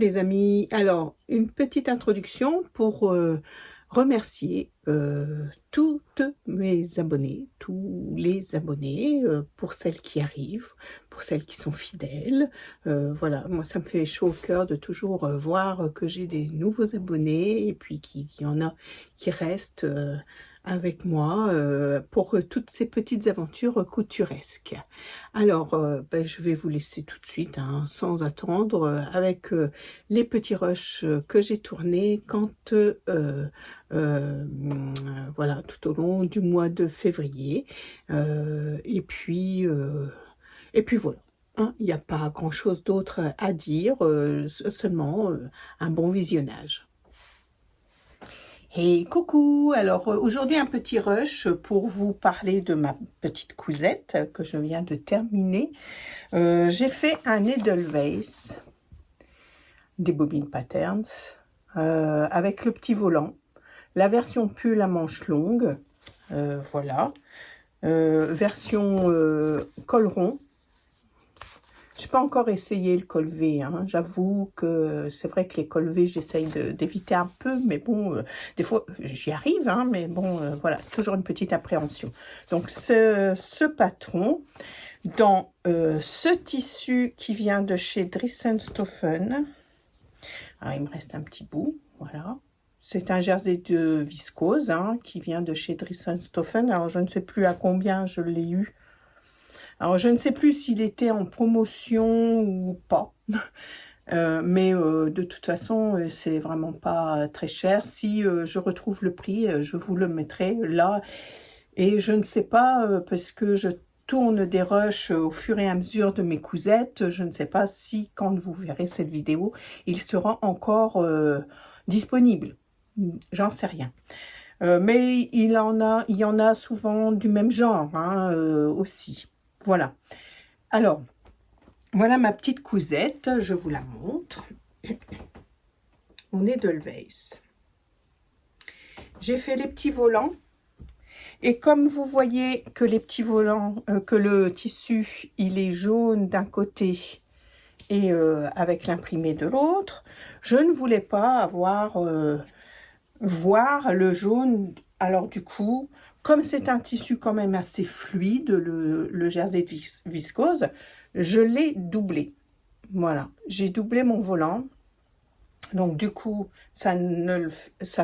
les amis, alors une petite introduction pour remercier toutes mes abonnés, tous les abonnés, pour celles qui arrivent, pour celles qui sont fidèles. Voilà, moi ça me fait chaud au cœur de toujours voir que j'ai des nouveaux abonnés et puis qu'il y en a qui restent avec moi pour toutes ces petites aventures couturesques. Alors, je vais vous laisser tout de suite, hein, sans attendre, avec les petits rushs que j'ai tournés voilà, tout au long du mois de février. Et puis voilà. Hein, il n'y a pas grand-chose d'autre à dire, seulement un bon visionnage. Et coucou, alors aujourd'hui un petit rush pour vous parler de ma petite cousette que je viens de terminer. J'ai fait un Edelweiss des bobines patterns avec le petit volant, la version pull à manches longues, voilà, version col rond. Je n'ai pas encore essayé le col V, hein. J'avoue que c'est vrai que les cols V, j'essaye d'éviter un peu, mais bon, des fois, j'y arrive, hein, mais bon, voilà, toujours une petite appréhension. Donc, ce patron, dans ce tissu qui vient de chez Dressenstoffen, il me reste un petit bout, voilà. C'est un jersey de viscose, hein, qui vient de chez Dressenstoffen. Alors, je ne sais plus à combien je l'ai eu. Alors, je ne sais plus s'il était en promotion ou pas, mais de toute façon, c'est vraiment pas très cher. Si je retrouve le prix, je vous le mettrai là. Et je ne sais pas, parce que je tourne des rushs au fur et à mesure de mes cousettes, je ne sais pas si, quand vous verrez cette vidéo, il sera encore disponible. J'en sais rien. Mais il y en a souvent du même genre, hein, aussi. Voilà. Alors, voilà ma petite cousette, je vous la montre. On est Edelweiss. J'ai fait les petits volants. Et comme vous voyez que les petits volants, que le tissu, il est jaune d'un côté et avec l'imprimé de l'autre, je ne voulais pas voir le jaune. Alors du coup, comme c'est un tissu quand même assez fluide, le jersey de viscose, je l'ai doublé. Voilà, j'ai doublé mon volant. Donc du coup, ça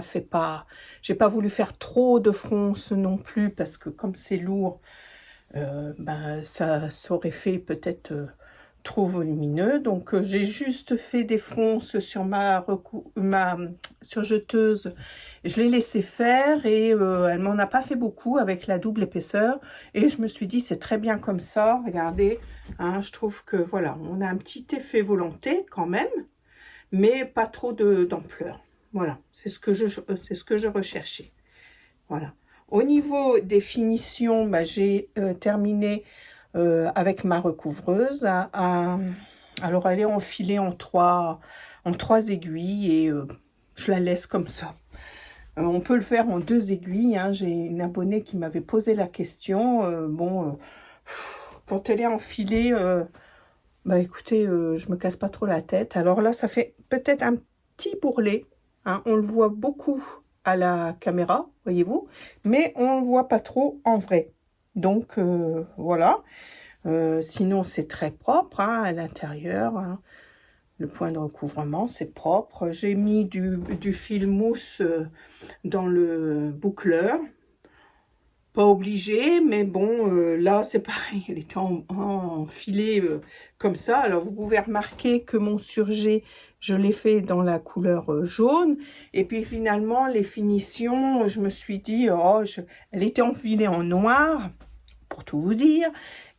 fait pas... J'ai pas voulu faire trop de fronces non plus, parce que comme c'est lourd, ça aurait fait peut-être trop volumineux. Donc j'ai juste fait des fronces sur ma surjeteuse. Je l'ai laissé faire et elle m'en a pas fait beaucoup avec la double épaisseur. Et je me suis dit, c'est très bien comme ça. Regardez, hein, je trouve que voilà, on a un petit effet volanté quand même, mais pas trop d'ampleur. Voilà, c'est ce que je recherchais. Voilà. Au niveau des finitions, j'ai terminé avec ma recouvreuse. Alors, elle est enfilée en trois aiguilles et je la laisse comme ça. On peut le faire en 2 aiguilles. Hein. J'ai une abonnée qui m'avait posé la question. Quand elle est enfilée... écoutez, je me casse pas trop la tête. Alors là, ça fait peut-être un petit bourrelet. Hein, on le voit beaucoup à la caméra, voyez-vous, mais on le voit pas trop en vrai. Donc, voilà. Sinon, c'est très propre, hein, à l'intérieur. Hein. Le point de recouvrement, c'est propre. J'ai mis du fil mousse dans le boucleur. Pas obligé, mais bon, là, c'est pareil. Elle était enfilée comme ça. Alors, vous pouvez remarquer que mon surjet, je l'ai fait dans la couleur jaune. Et puis, finalement, les finitions, je me suis dit, elle était enfilée en noir, pour tout vous dire.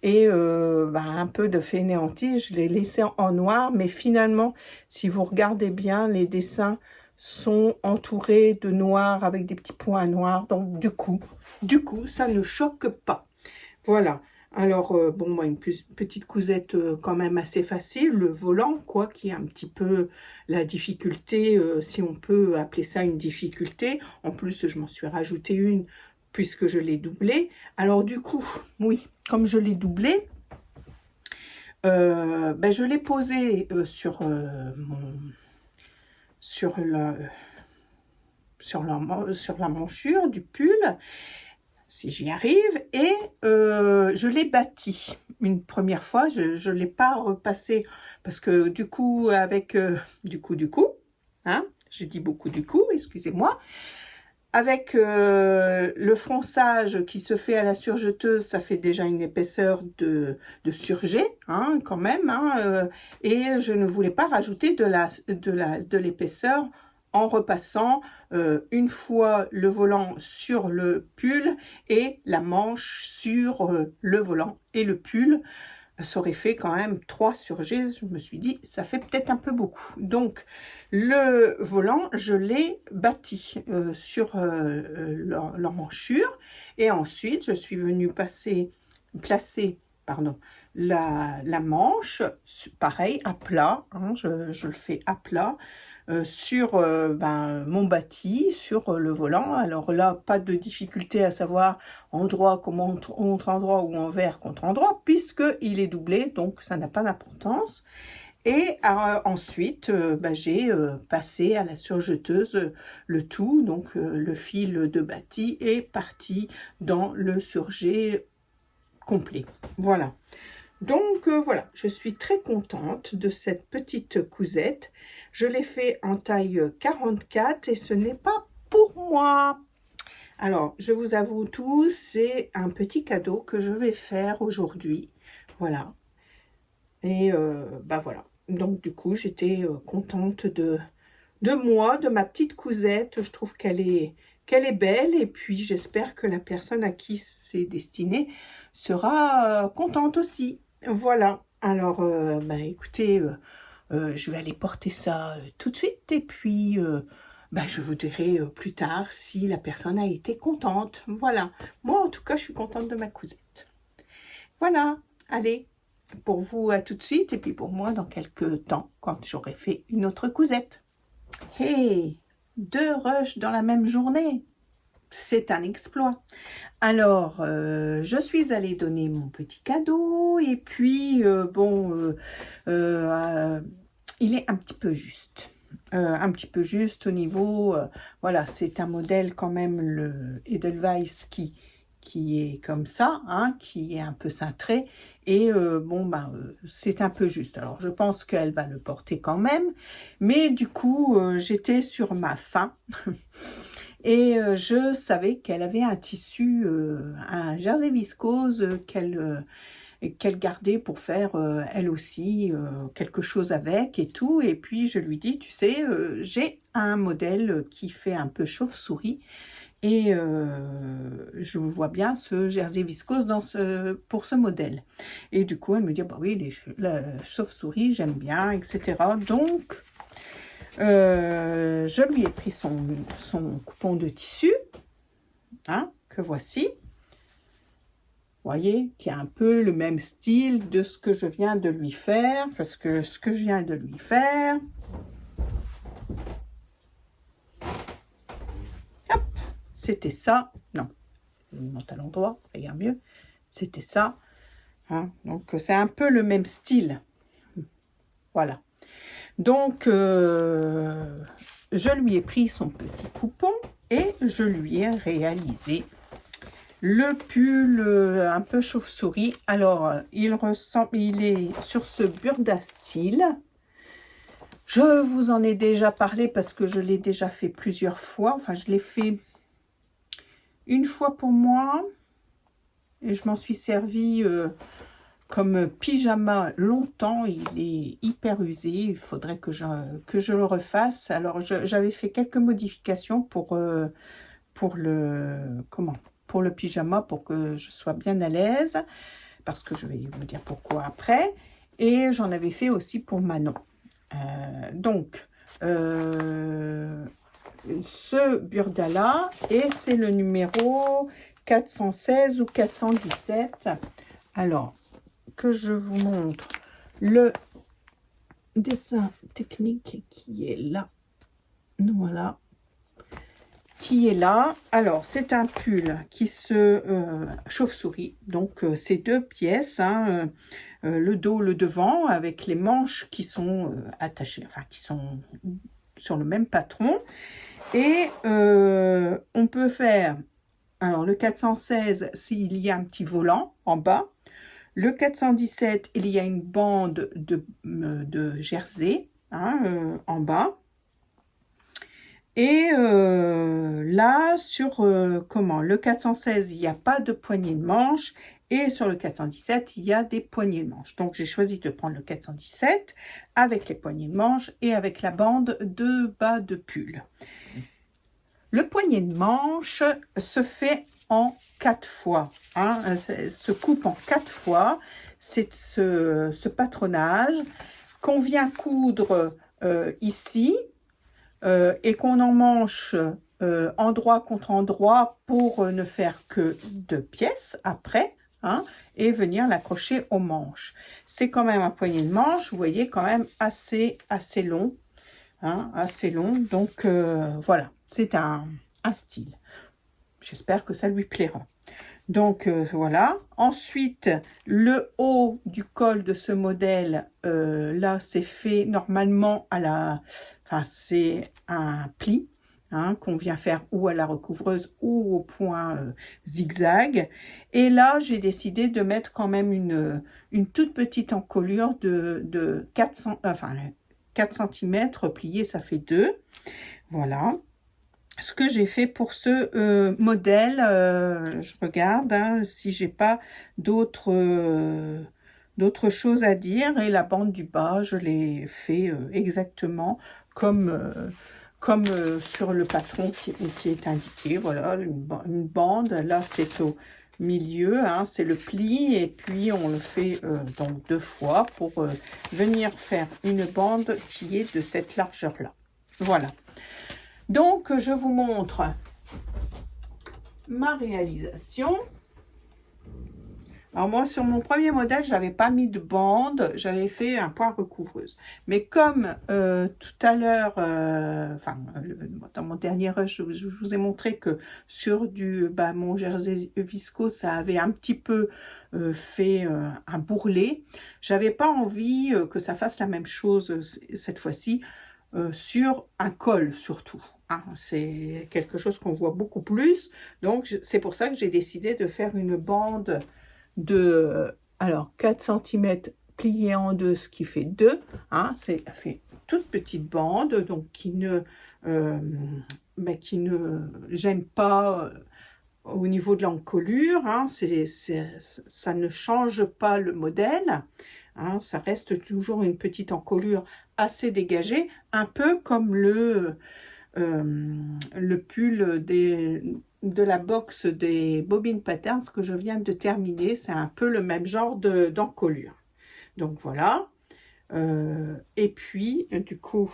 Et un peu de fainéantise, je l'ai laissée en noir. Mais finalement, si vous regardez bien, les dessins sont entourés de noir avec des petits points noirs. Donc, du coup, ça ne choque pas. Voilà. Alors, moi, une petite cousette quand même assez facile. Le volant, quoi, qui est un petit peu la difficulté, si on peut appeler ça une difficulté. En plus, je m'en suis rajouté une puisque je l'ai doublé. Alors, du coup, oui, comme je l'ai doublé, je l'ai posé sur sur la manchure du pull, si j'y arrive, et je l'ai bâti une première fois. Je ne l'ai pas repassé parce que du coup, avec hein, je dis beaucoup du coup, excusez-moi, avec le fronçage qui se fait à la surjeteuse, ça fait déjà une épaisseur de surjet, hein, quand même, hein, et je ne voulais pas rajouter de l'épaisseur en repassant une fois le volant sur le pull et la manche sur le volant et le pull. Ça aurait fait quand même 3 surjets. Je me suis dit, ça fait peut-être un peu beaucoup. Donc, le volant, je l'ai bâti sur l'emmanchure. Et ensuite, je suis venue placer la manche, pareil, à plat. Hein, je le fais à plat. Sur mon bâti, sur le volant. Alors là, pas de difficulté à savoir endroit contre endroit ou envers contre endroit, puisqu'il est doublé, donc ça n'a pas d'importance. Et ensuite, j'ai passé à la surjeteuse le tout, donc le fil de bâti est parti dans le surjet complet. Voilà. Donc voilà, je suis très contente de cette petite cousette. Je l'ai fait en taille 44 et ce n'est pas pour moi. Alors, je vous avoue tous, c'est un petit cadeau que je vais faire aujourd'hui. Voilà. Et voilà. Donc du coup, j'étais contente de moi, de ma petite cousette. Je trouve qu'elle est belle et puis j'espère que la personne à qui c'est destiné sera contente aussi. Voilà, alors écoutez, je vais aller porter ça tout de suite et puis je vous dirai plus tard si la personne a été contente. Voilà, moi en tout cas je suis contente de ma cousette. Voilà, allez, pour vous à tout de suite et puis pour moi dans quelques temps quand j'aurai fait une autre cousette. Hey, 2 rushs dans la même journée, c'est un exploit. Alors, je suis allée donner mon petit cadeau et puis, il est un petit peu juste. Un petit peu juste au niveau, voilà, c'est un modèle quand même, le Edelweiss qui est comme ça, hein, qui est un peu cintré. Et c'est un peu juste. Alors, je pense qu'elle va le porter quand même. Mais du coup, j'étais sur ma faim. Et je savais qu'elle avait un tissu, un jersey viscose qu'elle gardait pour faire elle aussi quelque chose avec et tout. Et puis je lui dis, tu sais, j'ai un modèle qui fait un peu chauve-souris et je vois bien ce jersey viscose pour ce modèle. Et du coup, elle me dit, bah oui, la chauve-souris, j'aime bien, etc. Donc, je lui ai pris son coupon de tissu, hein, que voici. Vous voyez, qui a un peu le même style de ce que je viens de lui faire, parce que ce que je viens de lui faire, hop, c'était ça. Non, je me monte à l'endroit, ça ira mieux. C'était ça. Hein, donc, c'est un peu le même style. Voilà. Donc, je lui ai pris son petit coupon et je lui ai réalisé le pull un peu chauve-souris. Alors, il est sur ce Burda style. Je vous en ai déjà parlé parce que je l'ai déjà fait plusieurs fois. Enfin, je l'ai fait une fois pour moi et je m'en suis servi comme pyjama longtemps. Il est hyper usé, il faudrait que je le refasse. Alors j'avais fait quelques modifications pour le pyjama, pour que je sois bien à l'aise, parce que je vais vous dire pourquoi après. Et j'en avais fait aussi pour Manon. Ce Burda là, et c'est le numéro 416 ou 417. Alors, que je vous montre le dessin technique qui est là. Voilà. Qui est là. Alors, c'est un pull qui se chauve-souris. Donc, c'est 2 pièces. Hein, le dos, le devant, avec les manches qui sont attachées, enfin, qui sont sur le même patron. Et on peut faire, alors le 416, s'il y a un petit volant en bas. Le 417, il y a une bande de jersey en bas. Et là, sur le 416, il n'y a pas de poignée de manche. Et sur le 417, il y a des poignées de manche. Donc, j'ai choisi de prendre le 417 avec les poignées de manche et avec la bande de bas de pull. Le poignet de manche se fait en 4 fois. Se coupe en 4 fois. C'est ce patronage qu'on vient coudre ici et qu'on emmanche endroit contre endroit pour ne faire que 2 pièces après. Et venir l'accrocher aux manches. C'est quand même un poignet de manche, vous voyez, quand même assez long. Assez long, donc voilà, c'est un style. J'espère que ça lui plaira. Donc voilà. Ensuite, le haut du col de ce modèle, là, c'est fait normalement à la... Enfin, c'est un pli. Qu'on vient faire ou à la recouvreuse ou au point zigzag. Et là, j'ai décidé de mettre quand même une toute petite encolure de 4 cm pliée, ça fait 2. Voilà. Ce que j'ai fait pour ce modèle, je regarde si j'ai pas d'autres choses à dire. Et la bande du bas, je l'ai fait exactement comme sur le patron qui est indiqué. Voilà, une bande. Là, c'est au milieu, c'est le pli. Et puis, on le fait donc 2 fois pour venir faire une bande qui est de cette largeur-là. Voilà. Donc, je vous montre ma réalisation. Alors moi, sur mon premier modèle, je n'avais pas mis de bande, j'avais fait un point recouvreuse. Mais comme tout à l'heure, dans mon dernier rush, je vous ai montré que sur mon jersey viscose, ça avait un petit peu fait un bourrelet. J'avais pas envie que ça fasse la même chose cette fois-ci sur un col surtout. C'est quelque chose qu'on voit beaucoup plus. Donc, c'est pour ça que j'ai décidé de faire une bande de 4 cm pliée en 2, ce qui fait 2. C'est fait une toute petite bande, donc qui ne gêne pas au niveau de l'encolure. Ça ne change pas le modèle. Ça reste toujours une petite encolure assez dégagée, un peu comme le pull de la box des Bobbin Patterns que je viens de terminer. C'est un peu le même genre d'encolure. Donc voilà. Et puis, du coup,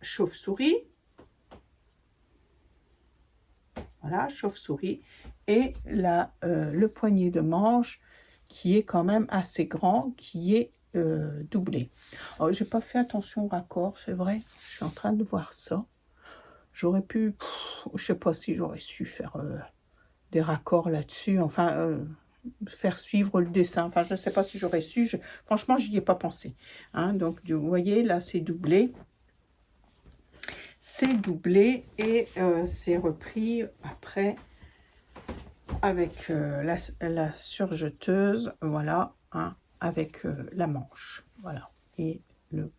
chauve-souris. Voilà, chauve-souris. Et là, le poignet de manche qui est quand même assez grand, qui est doublé. Oh, j'ai pas fait attention au raccord, c'est vrai. Je suis en train de voir ça. J'aurais pu, je sais pas si j'aurais su faire des raccords là-dessus, faire suivre le dessin. Je ne sais pas si j'aurais su. Franchement, je n'y ai pas pensé. Donc, vous voyez, là, c'est doublé. C'est doublé et c'est repris après avec la surjeteuse, voilà, avec la manche. Voilà. Et le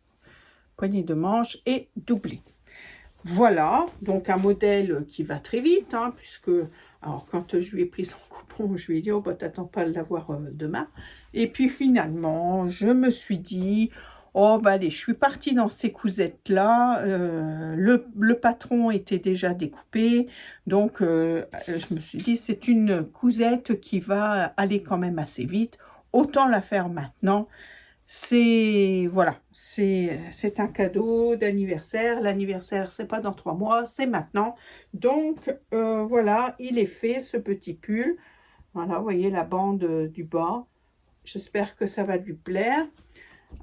poignet de manche est doublé. Voilà, donc un modèle qui va très vite, puisque, alors quand je lui ai pris son coupon, je lui ai dit, oh bah t'attends pas de l'avoir demain. Et puis finalement, je me suis dit, oh bah allez, je suis partie dans ces cousettes-là, le patron était déjà découpé, donc je me suis dit, c'est une cousette qui va aller quand même assez vite, autant la faire maintenant. Voilà, c'est un cadeau d'anniversaire. L'anniversaire, c'est pas dans 3 mois, c'est maintenant. Donc, voilà, il est fait, ce petit pull. Voilà, vous voyez la bande du bas. J'espère que ça va lui plaire.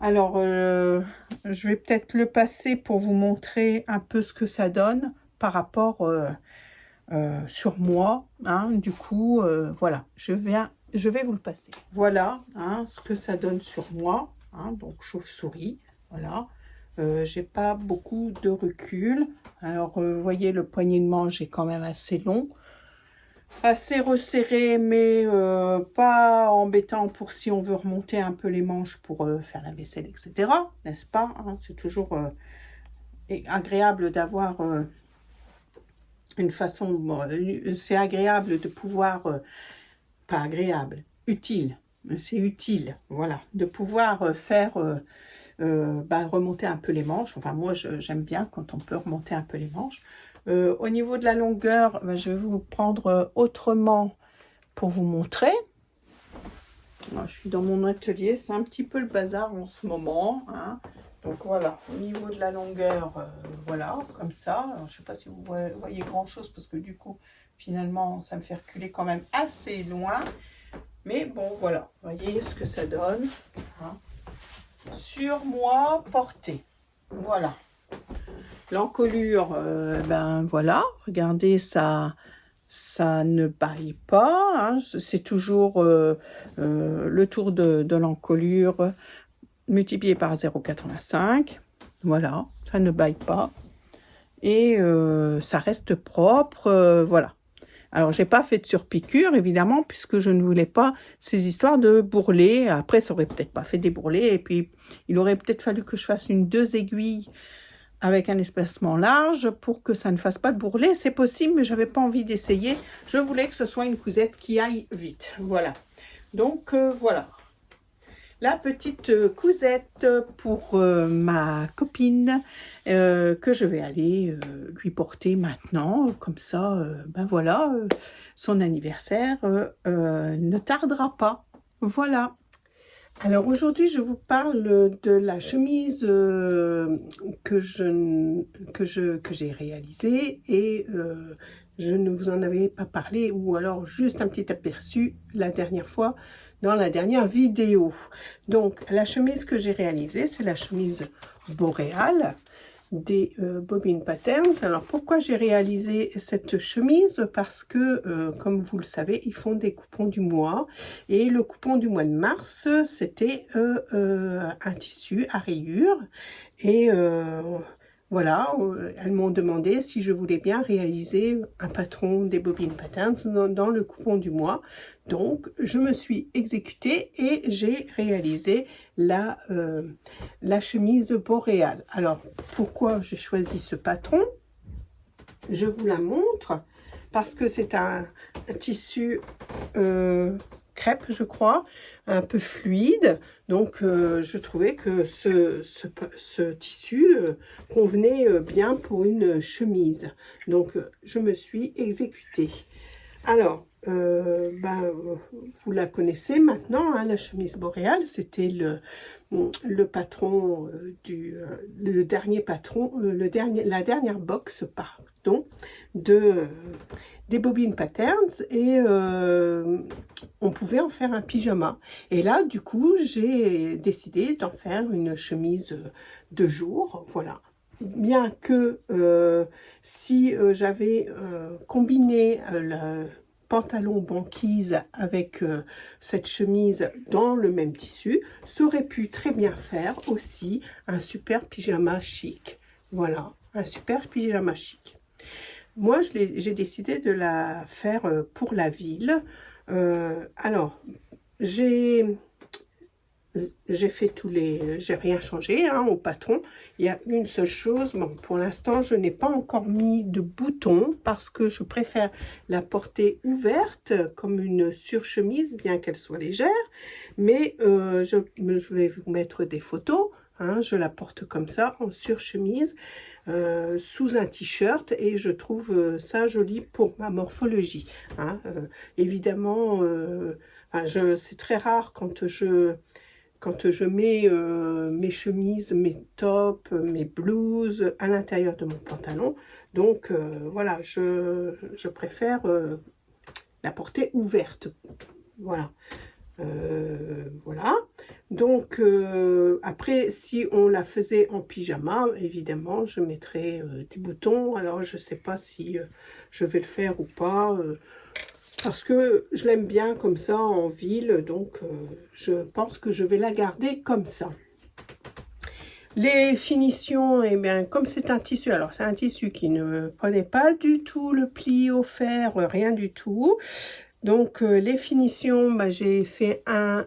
Alors, je vais peut-être le passer pour vous montrer un peu ce que ça donne par rapport sur moi. Du coup, voilà, je vais vous le passer. Voilà ce que ça donne sur moi. Donc chauve-souris, voilà. J'ai pas beaucoup de recul. Alors, vous voyez, le poignet de manche est quand même assez long. Assez resserré, mais pas embêtant pour si on veut remonter un peu les manches pour faire la vaisselle, etc. N'est-ce pas, hein? C'est toujours agréable d'avoir une façon... Bon, c'est agréable de pouvoir... pas agréable, utile. C'est utile, voilà, de pouvoir faire... remonter un peu les manches. Enfin, moi, j'aime bien quand on peut remonter un peu les manches. Au niveau de la longueur, je vais vous prendre autrement pour vous montrer. Alors, je suis dans mon atelier, c'est un petit peu le bazar en ce moment, hein. Donc voilà, au niveau de la longueur, voilà, comme ça. Alors, je ne sais pas si vous voyez grand chose parce que du coup, finalement, ça me fait reculer quand même assez loin. Mais bon, voilà, vous voyez ce que ça donne, hein. Sur moi porté, voilà. L'encolure, ben voilà, regardez, ça ne baille pas, hein. C'est toujours le tour de l'encolure multiplié par 0,85, voilà, ça ne baille pas et ça reste propre, voilà. Alors, j'ai pas fait de surpiqûre, évidemment, puisque je ne voulais pas ces histoires de bourrelets. Après, ça aurait peut-être pas fait des bourrelets. Et puis, il aurait peut-être fallu que je fasse 2 aiguilles avec un espacement large pour que ça ne fasse pas de bourrelet. C'est possible, mais j'avais pas envie d'essayer. Je voulais que ce soit une cousette qui aille vite. Voilà. Donc, voilà. La petite cousette pour ma copine que je vais aller lui porter maintenant. Comme ça, ben voilà, son anniversaire ne tardera pas. Voilà. Alors aujourd'hui, je vous parle de la chemise que j'ai réalisée et je ne vous en avais pas parlé ou alors juste un petit aperçu la dernière fois dans la dernière vidéo. Donc la chemise que j'ai réalisée, c'est la chemise boréale des Bobbin Patterns. Alors pourquoi j'ai réalisé cette chemise? Parce que comme vous le savez, ils font des coupons du mois et le coupon du mois de mars, c'était un tissu à rayures et voilà, elles m'ont demandé si je voulais bien réaliser un patron des Bobbin Patterns dans le coupon du mois. Donc, je me suis exécutée et j'ai réalisé la chemise boréale. Alors, pourquoi j'ai choisi ce patron? Je vous la montre parce que c'est un tissu crêpe, je crois, un peu fluide. Donc, je trouvais que ce tissu convenait bien pour une chemise. Donc, je me suis exécutée. Alors, vous la connaissez maintenant, hein, la chemise boréale. C'était le patron le dernier patron, la dernière box, pardon, des Bobbin Patterns et on pouvait en faire un pyjama. Et là, du coup, j'ai décidé d'en faire une chemise de jour, voilà. Bien que si j'avais combiné le pantalon banquise avec cette chemise dans le même tissu, ça aurait pu très bien faire aussi un super pyjama chic. Voilà, un super pyjama chic. Moi, j'ai décidé de la faire pour la ville. Alors, j'ai fait j'ai rien changé hein, au patron. Il y a une seule chose, bon, pour l'instant, je n'ai pas encore mis de boutons parce que je préfère la porter ouverte comme une surchemise, bien qu'elle soit légère. Mais je vais vous mettre des photos. Hein, je la porte comme ça, en surchemise, sous un t-shirt et je trouve ça joli pour ma morphologie. Hein. Évidemment, c'est très rare quand je mets mes chemises, mes tops, mes blouses à l'intérieur de mon pantalon. Donc voilà, je préfère la porter ouverte. Voilà. Voilà. Donc après, si on la faisait en pyjama, évidemment, je mettrais des boutons. Alors, je ne sais pas si je vais le faire ou pas. Parce que je l'aime bien comme ça en ville, donc je pense que je vais la garder comme ça. Les finitions, eh bien, comme c'est un tissu, alors c'est un tissu qui ne prenait pas du tout le pli au fer, rien du tout. Donc les finitions, bah, j'ai fait un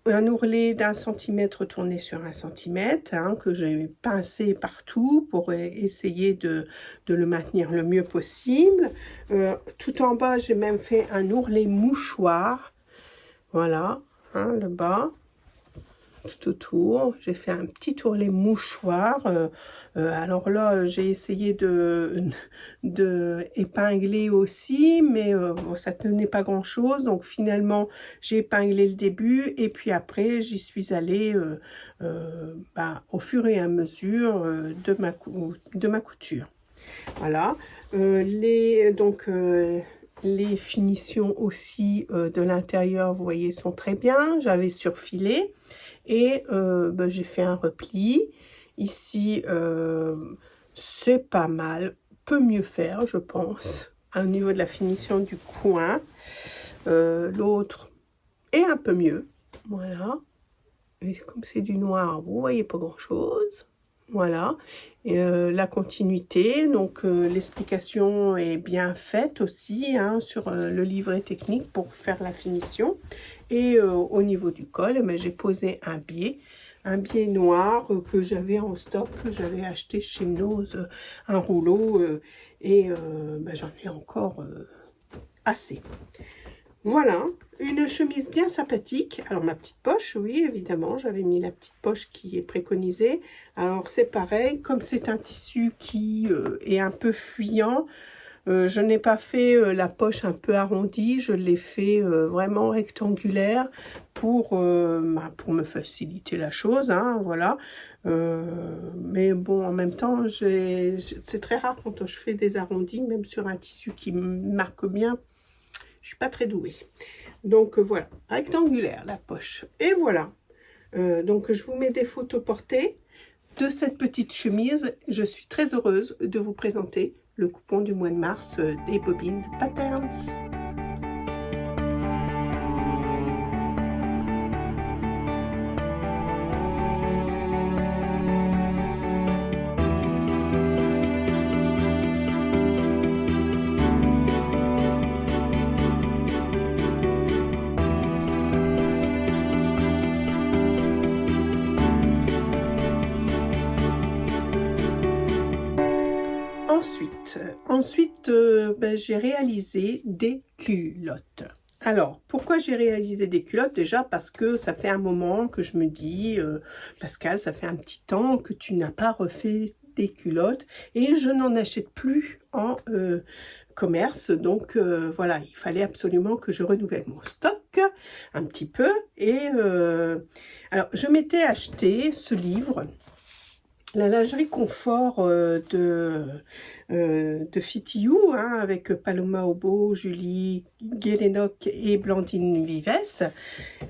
ourlet d'1 centimètre tourné sur 1 centimètre, hein, que j'ai pincé partout pour essayer de le maintenir le mieux possible. Tout en bas, j'ai même fait un ourlet mouchoir. Voilà, hein, le bas. Tout autour, j'ai fait un petit ourlet mouchoir. Alors là, j'ai essayé de épingler aussi, mais bon, ça tenait pas grand chose. Donc finalement, j'ai épinglé le début et puis après, j'y suis allée bah, au fur et à mesure de ma couture. Voilà. Les finitions aussi de l'intérieur, vous voyez, sont très bien. J'avais surfilé. Et ben, j'ai fait un repli. Ici, c'est pas mal. Peut mieux faire, je pense, au niveau de la finition du coin. L'autre est un peu mieux. Voilà. Et comme c'est du noir, vous voyez pas grand-chose. Voilà. Et, la continuité, donc l'explication est bien faite aussi hein, sur le livret technique pour faire la finition. Et au niveau du col, eh j'ai posé un biais noir que j'avais en stock, que j'avais acheté chez Nose, un rouleau, et ben, j'en ai encore assez. Voilà, une chemise bien sympathique. Alors ma petite poche, oui évidemment, j'avais mis la petite poche qui est préconisée. Alors c'est pareil, comme c'est un tissu qui est un peu fuyant, je n'ai pas fait la poche un peu arrondie, je l'ai fait vraiment rectangulaire pour me faciliter la chose, hein, voilà. Mais bon, en même temps, c'est très rare quand je fais des arrondis, même sur un tissu qui me marque bien. Je suis pas très douée. Donc voilà, rectangulaire la poche. Et voilà. Donc je vous mets des photos portées de cette petite chemise. Je suis très heureuse de vous présenter le coupon du mois de mars des Bobbin Patterns. Ensuite, ben, j'ai réalisé des culottes. Alors, pourquoi j'ai réalisé des culottes? Déjà parce que ça fait un moment que je me dis, Pascal, ça fait un petit temps que tu n'as pas refait des culottes et je n'en achète plus en commerce. Donc voilà, il fallait absolument que je renouvelle mon stock un petit peu. Et alors, je m'étais acheté ce livre. La lingerie confort de Fitiou, hein, avec Paloma Obo, Julie Guélénoc et Blandine Vives.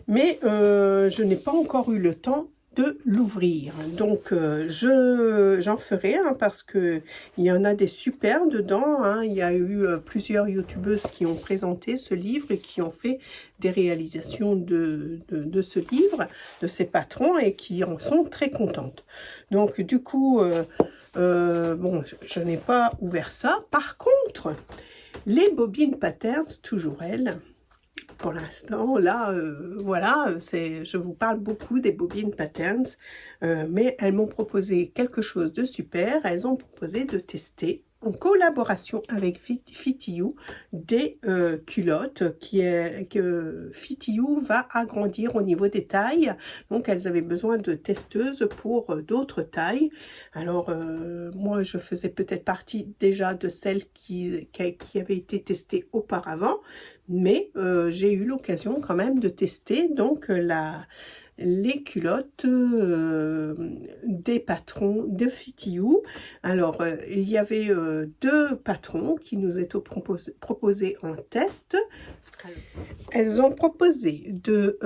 Mais je n'ai pas encore eu le temps de l'ouvrir. Donc j'en ferai hein, parce que il y en a des super dedans. Hein. Il y a eu plusieurs youtubeuses qui ont présenté ce livre et qui ont fait des réalisations de ce livre, de ces patrons et qui en sont très contentes. Donc du coup, bon, je n'ai pas ouvert ça. Par contre, les Bobbin Patterns, toujours elles, pour l'instant, là, voilà, je vous parle beaucoup des Bobbin Patterns, mais elles m'ont proposé quelque chose de super. Elles ont proposé de tester en collaboration avec Fitiou des culottes que Fitiou va agrandir au niveau des tailles. Donc elles avaient besoin de testeuses pour d'autres tailles. Alors moi je faisais peut-être partie déjà de celles qui avaient été testées auparavant, mais j'ai eu l'occasion quand même de tester donc les culottes des patrons de Fitiou. Alors, il y avait deux patrons qui nous étaient proposés en test. Elles ont proposé de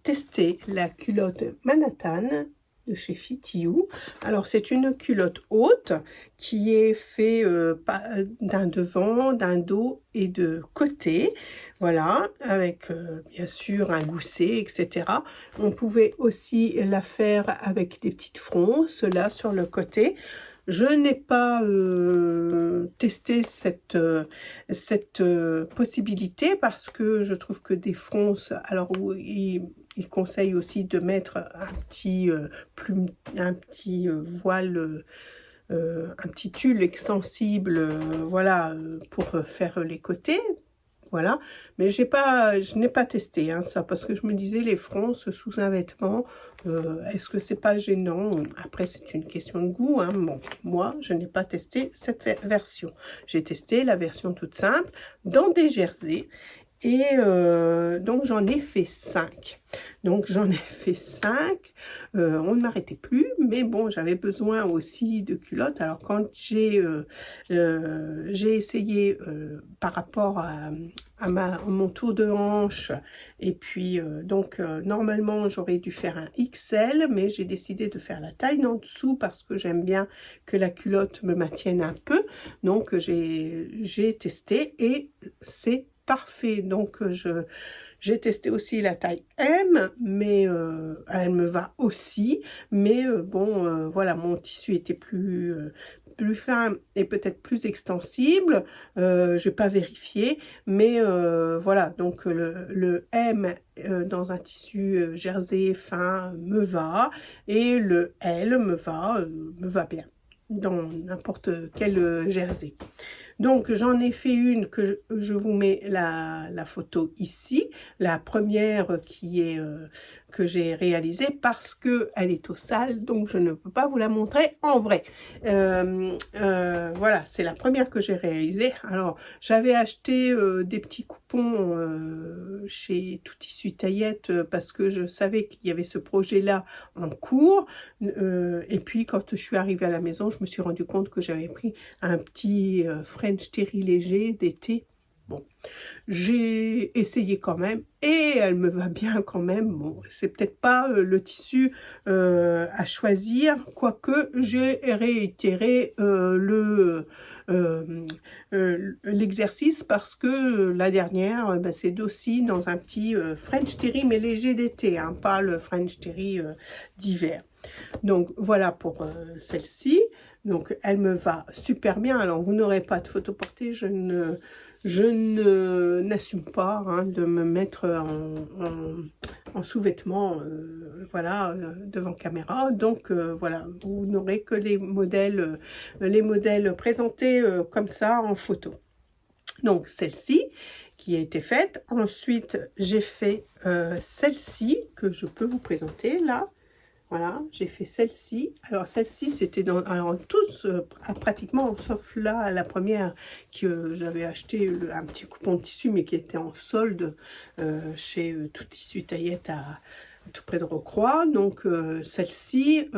tester la culotte Manhattan de chez Fitiou. Alors, c'est une culotte haute qui est fait d'un devant, d'un dos et de côté. Voilà, avec bien sûr un gousset, etc. On pouvait aussi la faire avec des petites fronces, là, sur le côté. Je n'ai pas testé cette possibilité parce que je trouve que des fronces, alors il conseille aussi de mettre un petit, voile, un petit tulle extensible, voilà, pour faire les côtés. Voilà, mais je n'ai pas testé hein, ça, parce que je me disais, les fronces sous un vêtement, est-ce que c'est pas gênant? Après, c'est une question de goût. Hein. Bon, moi, je n'ai pas testé cette version. J'ai testé la version toute simple dans des jerseys. Et donc, j'en ai fait 5. Donc, j'en ai fait 5. On ne m'arrêtait plus. Mais bon, j'avais besoin aussi de culottes. Alors, quand j'ai essayé par rapport à mon tour de hanche, et puis donc normalement j'aurais dû faire un XL, mais j'ai décidé de faire la taille en dessous parce que j'aime bien que la culotte me maintienne un peu. Donc j'ai testé et c'est parfait. Donc j'ai testé aussi la taille M, mais elle me va aussi. Mais bon, voilà, mon tissu était plus fin et peut-être plus extensible. Je n'ai pas vérifié, mais voilà, donc le M dans un tissu jersey fin me va, et le L me va bien dans n'importe quel jersey. Donc, j'en ai fait une que je vous mets la photo ici. La première qui est que j'ai réalisée parce qu'elle est au sale, donc je ne peux pas vous la montrer en vrai. Voilà, c'est la première que j'ai réalisée. Alors, j'avais acheté des petits coupons chez Tout Tissu Taillette parce que je savais qu'il y avait ce projet-là en cours. Et puis, quand je suis arrivée à la maison, je me suis rendu compte que j'avais pris un petit French Terry léger d'été. Bon, j'ai essayé quand même et elle me va bien quand même. Bon, c'est peut-être pas le tissu à choisir, quoique j'ai réitéré l'exercice parce que la dernière, ben, c'est aussi dans un petit French Terry mais léger d'été, hein, pas le French Terry d'hiver. Donc voilà pour celle-ci. Donc elle me va super bien. Alors vous n'aurez pas de photo portée, je n'assume pas hein, de me mettre en sous-vêtements voilà, devant caméra. Donc voilà, vous n'aurez que les modèles présentés comme ça en photo. Donc celle-ci qui a été faite. Ensuite, j'ai fait celle-ci que je peux vous présenter là. Voilà, j'ai fait celle-ci. Alors celle-ci, c'était dans... Alors tous, pratiquement, sauf là, la première que j'avais acheté un petit coupon de tissu, mais qui était en solde chez Tout Tissu Taillette tout près de Rocroi. Donc celle-ci,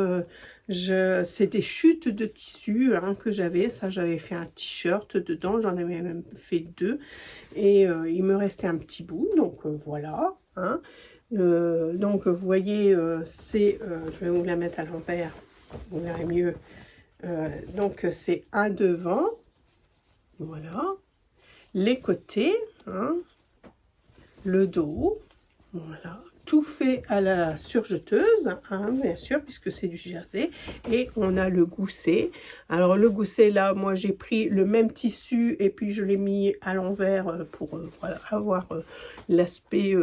c'est des chutes de tissu hein, que j'avais. Ça, j'avais fait un t-shirt dedans. J'en avais même fait 2. Et il me restait un petit bout. Donc voilà, hein. Donc vous voyez je vais vous la mettre à l'envers, vous verrez mieux. Donc c'est un devant, voilà, les côtés, hein, le dos, voilà, tout fait à la surjeteuse, hein, bien sûr, puisque c'est du jersey, et on a le gousset. Alors le gousset là, moi j'ai pris le même tissu et puis je l'ai mis à l'envers pour voilà, avoir l'aspect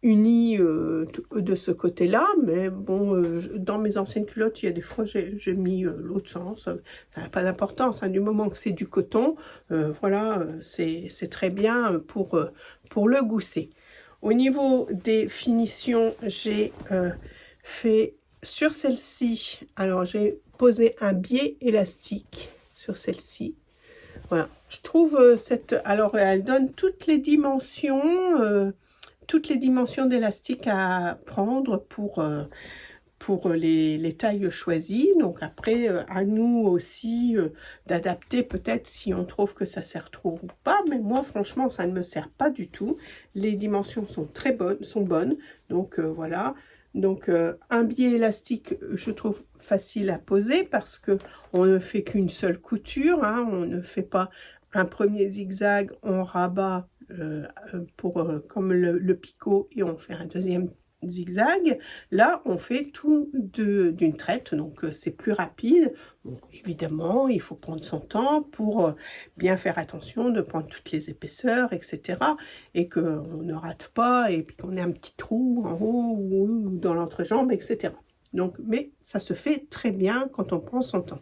uni de ce côté-là, mais bon, dans mes anciennes culottes, il y a des fois j'ai mis l'autre sens, ça n'a pas d'importance, hein, du moment que c'est du coton, voilà, c'est très bien pour le gousset. Au niveau des finitions, j'ai fait sur celle-ci, alors j'ai posé un biais élastique sur celle-ci. Voilà, je trouve alors elle donne toutes les dimensions d'élastique à prendre pour les tailles choisies. Donc après, à nous aussi d'adapter peut-être si on trouve que ça sert trop ou pas. Mais moi, franchement, ça ne me sert pas du tout. Les dimensions sont très bonnes, donc voilà. Donc un biais élastique, je trouve facile à poser parce que on ne fait qu'une seule couture, hein, on ne fait pas un premier zigzag, on rabat comme le picot et on fait un deuxième zigzag. Là on fait tout d'une traite, donc c'est plus rapide. Bon, évidemment il faut prendre son temps pour bien faire attention de prendre toutes les épaisseurs, etc. et qu'on ne rate pas et puis qu'on ait un petit trou en haut ou dans l'entrejambe, etc. Donc mais ça se fait très bien quand on prend son temps.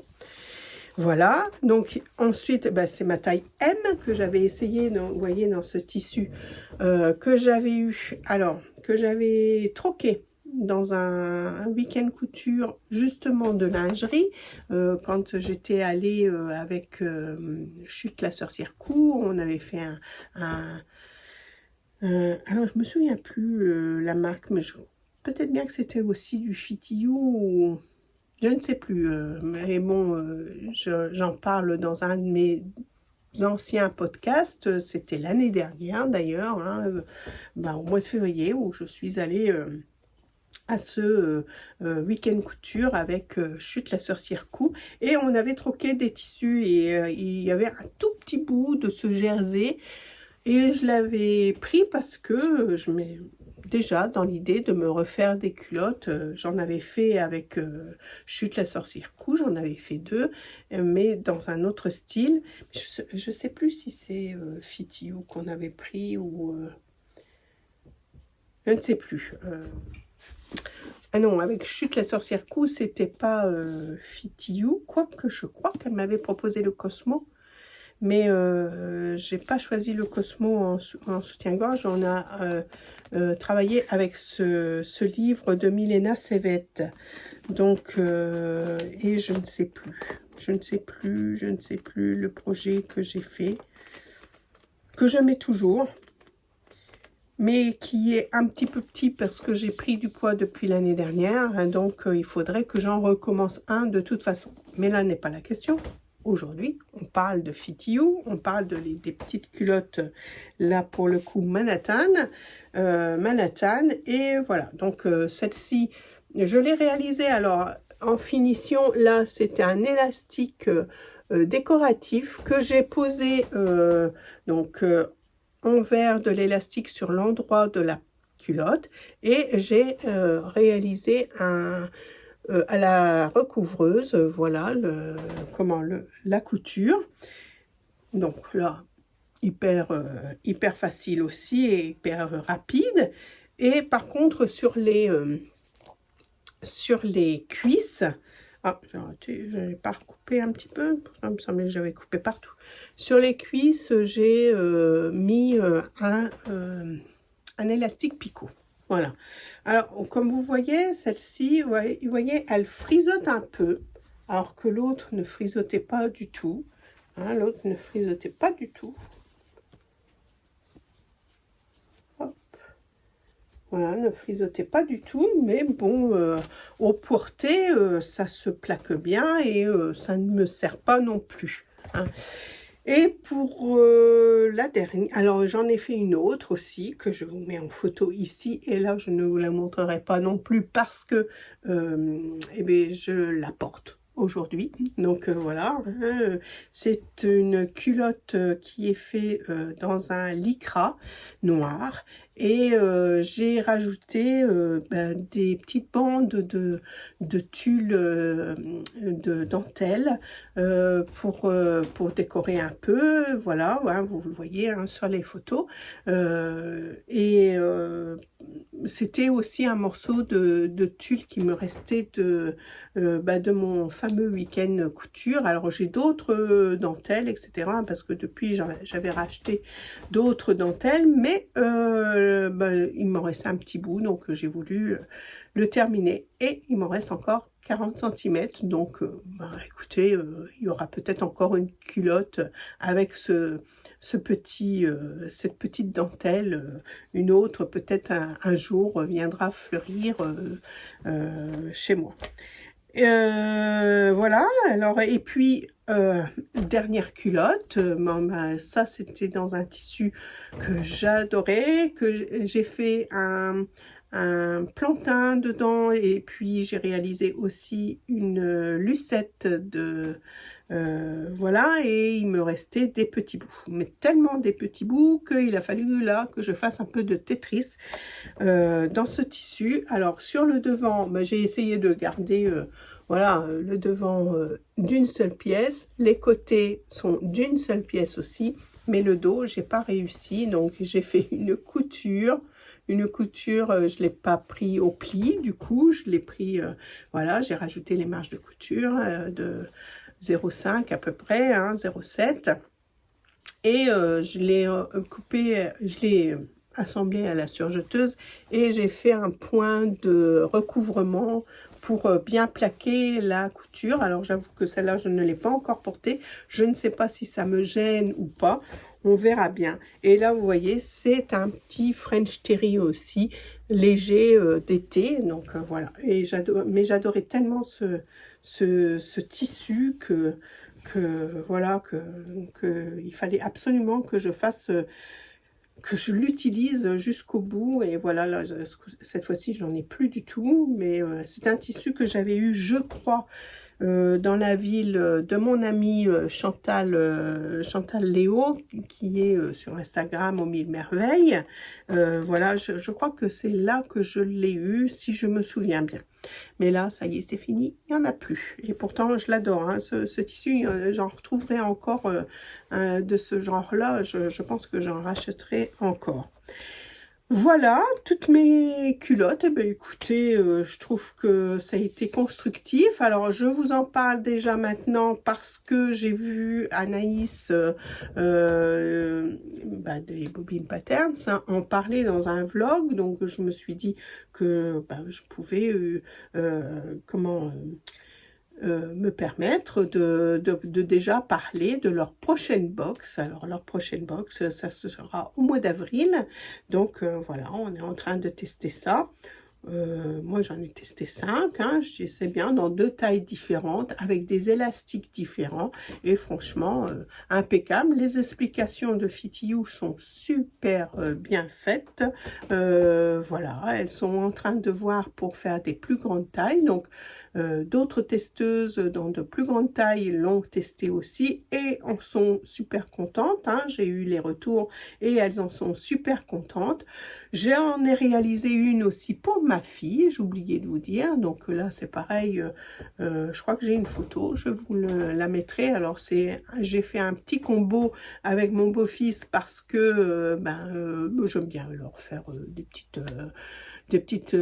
Voilà, donc ensuite, c'est ma taille M que j'avais essayé, vous voyez, dans ce tissu que j'avais eu, alors, que j'avais troqué dans un week-end couture, justement de lingerie, quand j'étais allée avec Chute la sorcière Cou, on avait fait alors je me souviens plus la marque, mais peut-être bien que c'était aussi du Fitio ou... Je ne sais plus, mais bon, j'en parle dans un de mes anciens podcasts, c'était l'année dernière d'ailleurs, hein, au mois de février, où je suis allée à ce week-end couture avec Chute la sorcière Cou, et on avait troqué des tissus, et il y avait un tout petit bout de ce jersey, et je l'avais pris parce que je mets déjà dans l'idée de me refaire des culottes. J'en avais fait avec Chute la sorcière Cou, j'en avais fait 2, mais dans un autre style. Je ne sais plus si c'est Fitio qu'on avait pris ou... je ne sais plus. Ah non, avec Chute la sorcière Cou, c'était pas Fitio, quoique je crois qu'elle m'avait proposé le Cosmo. Mais j'ai pas choisi le Cosmo en soutien-gorge. On a travaillé avec ce livre de Milena Sevet. Donc, et je ne sais plus le projet que j'ai fait, que je mets toujours, mais qui est un petit peu petit parce que j'ai pris du poids depuis l'année dernière. Donc, il faudrait que j'en recommence un de toute façon. Mais là n'est pas la question. Aujourd'hui, on parle de Fitio, on parle des petites culottes, là pour le coup Manhattan, et voilà. Donc celle-ci, je l'ai réalisée, alors en finition, là c'était un élastique décoratif que j'ai posé envers de l'élastique sur l'endroit de la culotte, et j'ai réalisé à la recouvreuse, voilà la couture. Donc là, hyper facile aussi et hyper rapide. Et par contre, sur les cuisses, je n'ai pas recoupé un petit peu, ça me semblait que j'avais coupé partout. Sur les cuisses, j'ai mis un élastique picot. Voilà. Alors, comme vous voyez, celle-ci, vous voyez, elle frisote un peu, alors que l'autre ne frisotait pas du tout. Hein, l'autre ne frisotait pas du tout. Hop. Voilà, ne frisotait pas du tout, mais bon, au porté, ça se plaque bien et ça ne me sert pas non plus. Hein. Et pour la dernière, alors j'en ai fait une autre aussi que je vous mets en photo ici, et là je ne vous la montrerai pas non plus parce que je la porte aujourd'hui. Donc voilà, c'est une culotte qui est faite dans un lycra noir, et j'ai rajouté des petites bandes de tulle de dentelle pour décorer un peu, voilà, hein, vous le voyez hein, sur les photos, c'était aussi un morceau de tulle qui me restait de mon fameux week-end couture. Alors j'ai d'autres dentelles, etc., parce que depuis j'avais racheté d'autres dentelles, mais il m'en restait un petit bout, donc j'ai voulu le terminer, et il m'en reste encore 40 cm, donc écoutez, il y aura peut-être encore une culotte avec cette petite dentelle, une autre peut-être un jour viendra fleurir chez moi. Voilà, alors, et puis dernière culotte, ça c'était dans un tissu que j'adorais, que j'ai fait un un plantain dedans, et puis j'ai réalisé aussi une lucette de voilà, et il me restait des petits bouts, mais tellement des petits bouts qu'il a fallu là que je fasse un peu de Tetris dans ce tissu. Alors sur le devant, ben, j'ai essayé de garder voilà, le devant d'une seule pièce, les côtés sont d'une seule pièce aussi, mais le dos j'ai pas réussi, donc j'ai fait une couture. Une couture, je ne l'ai pas pris au pli, du coup, je l'ai pris, voilà, j'ai rajouté les marges de couture de 0,5 à peu près, hein, 0,7. Et je l'ai coupé, je l'ai assemblé à la surjeteuse et j'ai fait un point de recouvrement pour bien plaquer la couture. Alors j'avoue que celle-là, je ne l'ai pas encore portée. Je ne sais pas si ça me gêne ou pas. On verra bien. Et là, vous voyez, c'est un petit French Terry aussi, léger d'été. Donc voilà. Et mais j'adorais tellement ce tissu que voilà, que il fallait absolument que je fasse, que je l'utilise jusqu'au bout. Et voilà, là, cette fois-ci, j'en ai plus du tout. Mais c'est un tissu que j'avais eu, je crois, dans la ville de mon amie Chantal, Chantal Léo, qui est sur Instagram aux 1000 merveilles. Voilà, je crois que c'est là que je l'ai eu, si je me souviens bien. Mais là, ça y est, c'est fini, il n'y en a plus. Et pourtant, je l'adore, hein, ce tissu, j'en retrouverai encore de ce genre-là. Je pense que j'en rachèterai encore. Voilà, toutes mes culottes. Eh bien, écoutez, je trouve que ça a été constructif. Alors, je vous en parle déjà maintenant parce que j'ai vu Anaïs des Bobbin Patterns hein, en parler dans un vlog. Donc, je me suis dit que je pouvais me permettre de déjà parler de leur prochaine box. Alors leur prochaine box, ça sera au mois d'avril. Donc voilà, on est en train de tester ça. Moi j'en ai testé 5, hein, je sais bien, dans 2 tailles différentes, avec des élastiques différents, et franchement impeccable. Les explications de FitYou sont super bien faites. Voilà, elles sont en train de voir pour faire des plus grandes tailles, donc d'autres testeuses dans de plus grandes tailles l'ont testé aussi et en sont super contentes, hein. J'ai eu les retours et elles en sont super contentes. J'en ai réalisé une aussi pour ma fille, j'ai oublié de vous dire. Donc là c'est pareil, je crois que j'ai une photo, je vous la mettrai. Alors j'ai fait un petit combo avec mon beau-fils parce que j'aime bien leur faire des petites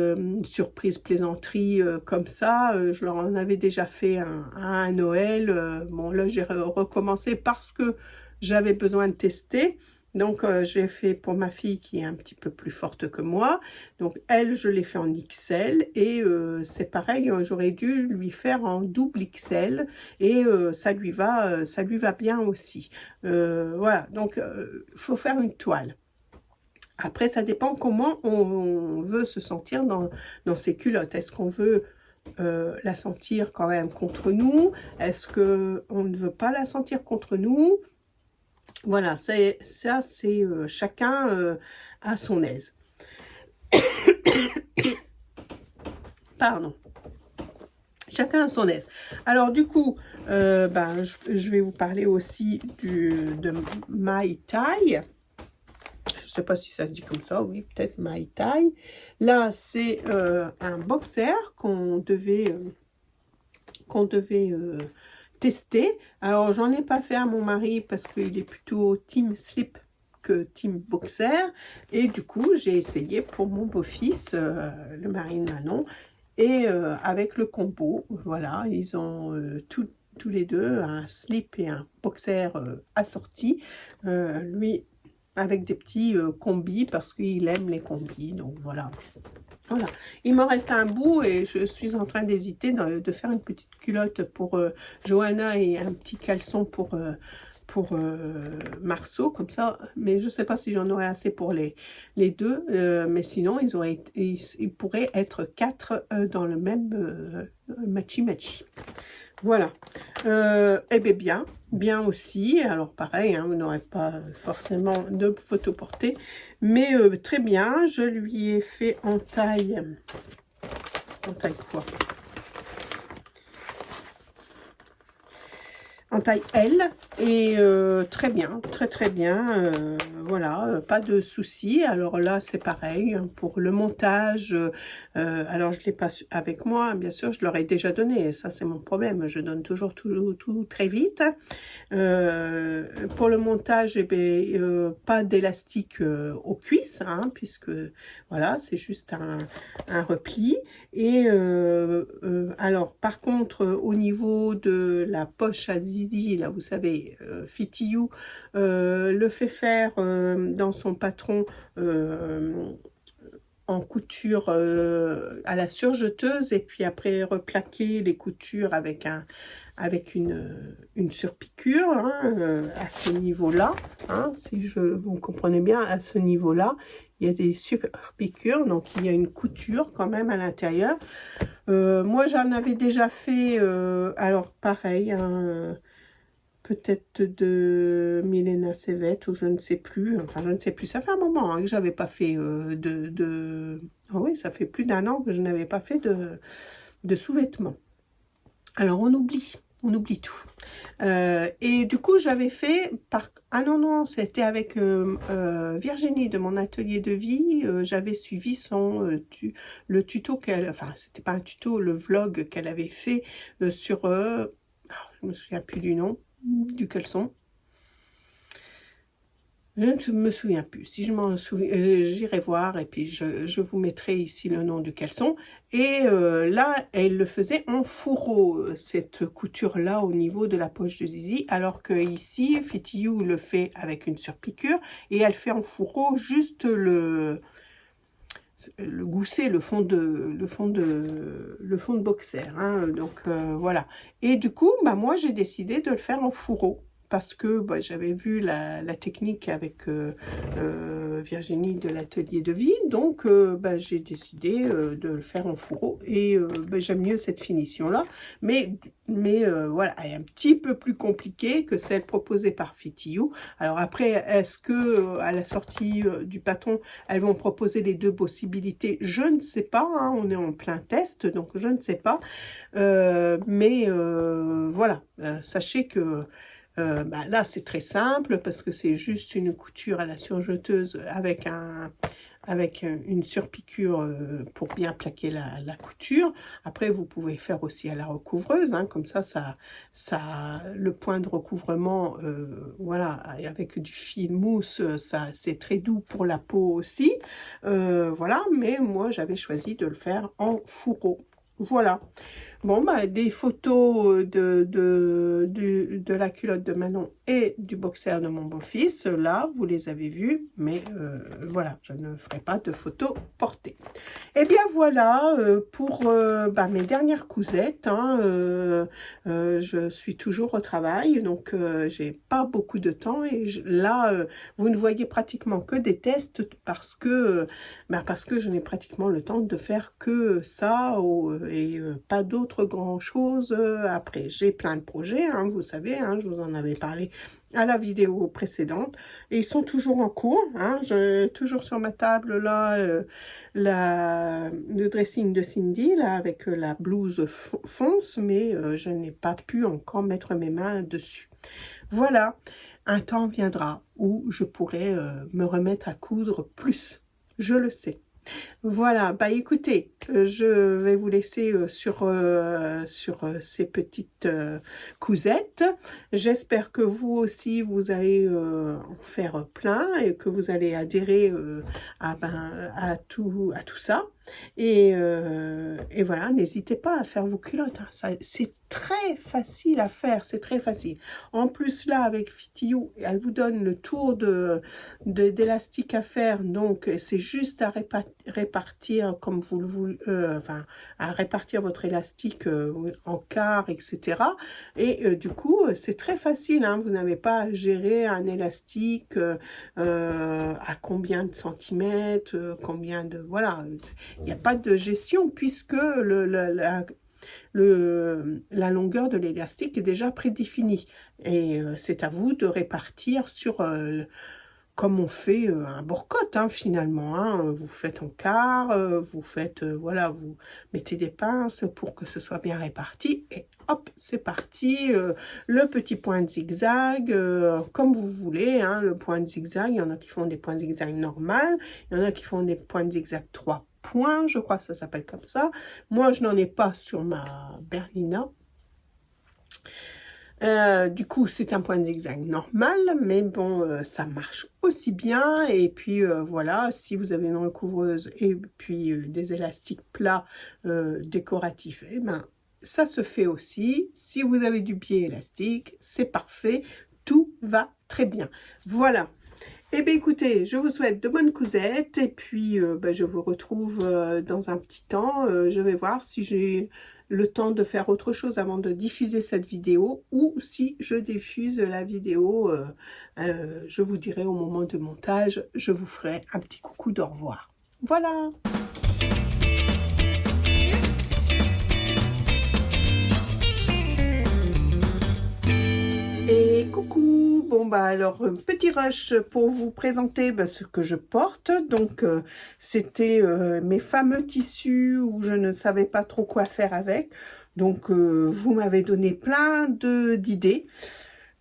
surprises, plaisanteries comme ça. Je leur en avais déjà fait un Noël. Bon, là, j'ai recommencé parce que j'avais besoin de tester. Donc, j'ai fait pour ma fille qui est un petit peu plus forte que moi. Donc, elle, je l'ai fait en XL. Et c'est pareil, j'aurais dû lui faire en double XL. Et ça lui va bien aussi. Voilà, donc, faut faire une toile. Après, ça dépend comment on veut se sentir dans ces culottes. Est-ce qu'on veut la sentir quand même contre nous? Est-ce qu'on ne veut pas la sentir contre nous? Voilà, c'est chacun à son aise. Pardon. Chacun à son aise. Alors du coup, je vais vous parler aussi de My Tie. Je ne sais pas si ça se dit comme ça, oui, peut-être My Tie. Là, c'est un boxer qu'on devait tester. Alors, j'en ai pas fait à mon mari parce qu'il est plutôt team slip que team boxer. Et du coup, j'ai essayé pour mon beau-fils, le mari de Manon, et avec le combo. Voilà, ils ont tous les deux un slip et un boxer assortis. Lui, avec des petits combis parce qu'il aime les combis. Donc voilà. Voilà. Il m'en reste un bout et je suis en train d'hésiter de faire une petite culotte pour Johanna et un petit caleçon pour Marceau, comme ça. Mais je ne sais pas si j'en aurai assez pour les deux. Mais sinon, ils pourraient être 4 dans le même matchy-matchy. Voilà. Eh bien, bien aussi. Alors pareil, hein, vous n'aurez pas forcément de photo portée, mais très bien. Je lui ai fait en taille quoi? En taille L, et très bien, très bien, voilà, pas de souci. Alors là c'est pareil, hein, pour le montage, alors je l'ai pas avec moi, bien sûr, je leur ai déjà donné, ça c'est mon problème, je donne toujours tout très vite. Pour le montage, eh ben, pas d'élastique aux cuisses, hein, puisque voilà, c'est juste un repli. Et alors, par contre, au niveau de la poche à zizi, là, vous savez, Fitty You le fait faire dans son patron en couture à la surjeteuse, et puis après replaquer les coutures avec une surpiqûre, hein, à ce niveau-là, hein, si vous comprenez bien, à ce niveau-là, il y a des surpiqûres, donc il y a une couture quand même à l'intérieur. Moi, j'en avais déjà fait, alors pareil, hein, peut-être de Milena Sevet, ou je ne sais plus, enfin je ne sais plus, ça fait un moment hein, que j'avais pas fait Ah oui, ça fait plus d'1 an que je n'avais pas fait de sous-vêtements. Alors on oublie tout. Et du coup j'avais fait, ah non, c'était avec Virginie de mon atelier de vie, j'avais suivi le tuto qu'elle, enfin c'était pas un tuto, le vlog qu'elle avait fait sur, je me souviens plus du nom, du caleçon. Je ne me souviens plus. Si je m'en souviens, j'irai voir et puis je vous mettrai ici le nom du caleçon. Et là, elle le faisait en fourreau, cette couture-là au niveau de la poche de zizi, alors que ici, Fitty You le fait avec une surpiqûre et elle fait en fourreau juste le gousset, le fond de boxer, hein, donc voilà. Et du coup, bah, moi j'ai décidé de le faire en fourreau parce que bah, j'avais vu la technique avec Virginie de l'atelier de vie, donc bah, j'ai décidé de le faire en fourreau, et bah, j'aime mieux cette finition là, mais voilà, elle est un petit peu plus compliquée que celle proposée par Fitty You. Alors après, est-ce que à la sortie du patron, elles vont proposer les deux possibilités? Je ne sais pas, hein, on est en plein test, donc je ne sais pas. Mais voilà, sachez que bah, là, c'est très simple parce que c'est juste une couture à la surjeteuse avec une surpiqûre pour bien plaquer la couture. Après, vous pouvez faire aussi à la recouvreuse, hein, comme ça, le point de recouvrement, voilà, avec du fil mousse, ça, c'est très doux pour la peau aussi. Voilà, mais moi, j'avais choisi de le faire en fourreau. Voilà. Bon, bah, des photos de la culotte de Manon et du boxer de mon beau-fils, là, vous les avez vus, mais voilà, je ne ferai pas de photos portées. Et bien voilà, pour bah, mes dernières cousettes, hein, je suis toujours au travail, donc j'ai pas beaucoup de temps, et là, vous ne voyez pratiquement que des tests parce que je n'ai pratiquement le temps de faire que ça, et pas d'autres grand chose après. J'ai plein de projets, hein, vous savez, hein, je vous en avais parlé à la vidéo précédente, et ils sont toujours en cours, hein. J'ai toujours sur ma table là le dressing de Cindy là, avec la blouse fonce, mais je n'ai pas pu encore mettre mes mains dessus. Voilà, un temps viendra où je pourrai me remettre à coudre plus, je le sais. Voilà, bah écoutez, je vais vous laisser sur ces petites cousettes. J'espère que vous aussi, vous allez en faire plein et que vous allez adhérer à tout ça. Et voilà, n'hésitez pas à faire vos culottes, hein. C'est très facile à faire, c'est très facile. En plus là, avec Fitty You, elle vous donne le tour d'élastique à faire, donc c'est juste à répartir comme vous le voulez, enfin à répartir votre élastique en quarts, etc. Et du coup, c'est très facile, hein. Vous n'avez pas à gérer un élastique à combien de centimètres, combien de... Voilà, il n'y a pas de gestion puisque la longueur de l'élastique est déjà prédéfinie. Et c'est à vous de répartir sur... comme on fait un bourcotte, hein, finalement. Hein. Vous faites en quart, vous faites, voilà, vous mettez des pinces pour que ce soit bien réparti. Et hop, c'est parti. Le petit point de zigzag, comme vous voulez. Hein, le point de zigzag, il y en a qui font des points de zigzag normales. Il y en a qui font des points de zigzag 3 points, je crois que ça s'appelle comme ça. Moi, je n'en ai pas sur ma Bernina. Du coup, c'est un point de zigzag normal, mais bon, ça marche aussi bien. Et puis, voilà, si vous avez une recouvreuse et puis des élastiques plats décoratifs, eh ben, ça se fait aussi. Si vous avez du biais élastique, c'est parfait. Tout va très bien. Voilà. Eh bien, écoutez, je vous souhaite de bonnes cousettes. Et puis, ben, je vous retrouve dans un petit temps. Je vais voir si j'ai le temps de faire autre chose avant de diffuser cette vidéo, ou si je diffuse la vidéo, je vous dirai au moment de montage, je vous ferai un petit coucou d'au revoir. Voilà. Et coucou, bon bah alors petit rush pour vous présenter ce que je porte. Donc c'était mes fameux tissus où je ne savais pas trop quoi faire avec. Donc vous m'avez donné plein d'idées.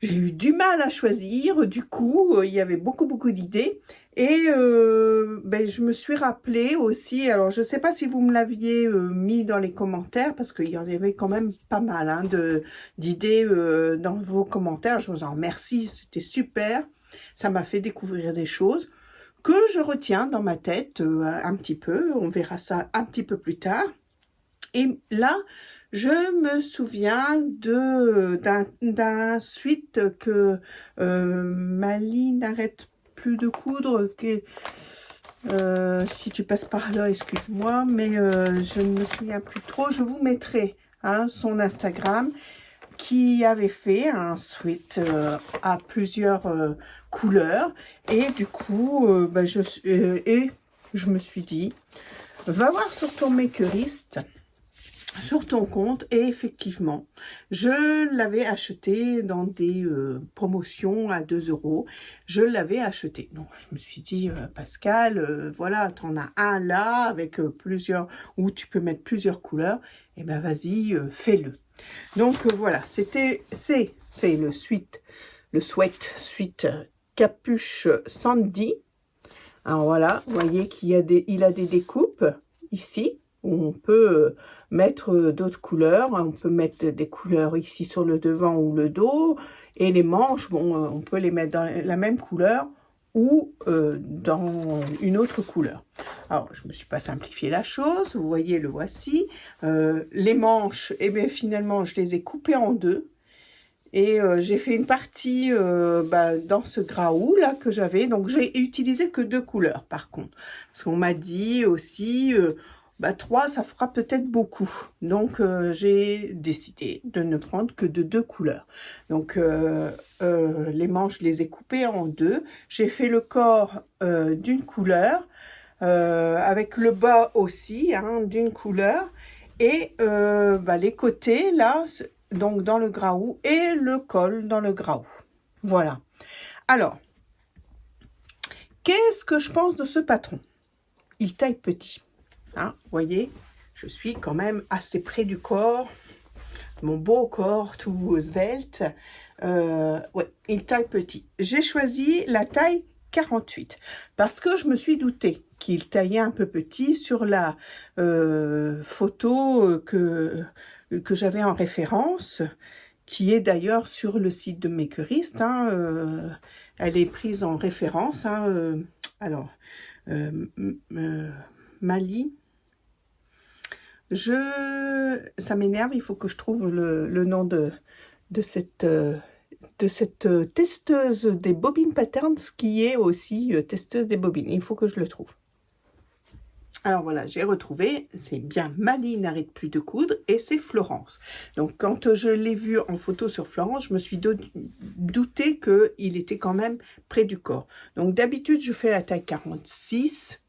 J'ai eu du mal à choisir, du coup, il y avait beaucoup d'idées. Et ben, je me suis rappelé aussi, alors je ne sais pas si vous me l'aviez mis dans les commentaires, parce qu'il y en avait quand même pas mal hein, d'idées dans vos commentaires. Je vous en remercie, c'était super. Ça m'a fait découvrir des choses que je retiens dans ma tête un petit peu. On verra ça un petit peu plus tard. Et là, je me souviens d'un suite que Mali n'arrête plus de coudre. Si tu passes par là, excuse-moi, mais je ne me souviens plus trop. Je vous mettrai hein, son Instagram qui avait fait un sweat à plusieurs couleurs. Et du coup, ben, je me suis dit, va voir sur ton Makerist, sur ton compte, et effectivement je l'avais acheté dans des promotions à 2 €. Je l'avais acheté, donc je me suis dit Pascal, voilà, tu en as un là avec plusieurs, où tu peux mettre plusieurs couleurs, et ben vas-y, fais-le. Donc voilà, c'est le sweat suite capuche Sandy. Alors voilà, vous voyez qu'il y a il a des découpes ici, où on peut mettre d'autres couleurs. On peut mettre des couleurs ici sur le devant ou le dos. Et les manches, bon, on peut les mettre dans la même couleur ou dans une autre couleur. Alors, je ne me suis pas simplifié la chose. Vous voyez, le voici. Les manches, eh bien, finalement, je les ai coupées en deux. Et j'ai fait une partie dans ce graou là que j'avais. Donc, j'ai utilisé que 2 couleurs, par contre. Parce qu'on m'a dit aussi... 3, ça fera peut-être beaucoup. Donc, j'ai décidé de ne prendre que de 2 couleurs. Donc, les manches, je les ai coupées en 2. J'ai fait le corps d'une couleur, avec le bas aussi, hein, d'une couleur. Et les côtés, là, donc dans le graou, et le col dans le graou. Voilà. Alors, qu'est-ce que je pense de ce patron? Il taille petit. Hein, vous voyez, je suis quand même assez près du corps, mon beau corps tout svelte. Ouais, il taille petit. J'ai choisi la taille 48 parce que je me suis doutée qu'il taillait un peu petit sur la photo que j'avais en référence, qui est d'ailleurs sur le site de Makerist. Hein, elle est prise en référence. Hein, alors, Mali. Ça m'énerve, il faut que je trouve le nom de cette testeuse des bobines patterns, qui est aussi testeuse des bobines. Il faut que je le trouve. Alors voilà, j'ai retrouvé, c'est bien Mali n'arrête plus de coudre, et c'est Florence. Donc quand je l'ai vu en photo sur Florence, je me suis douté qu'il était quand même près du corps. Donc d'habitude, je fais la taille 46.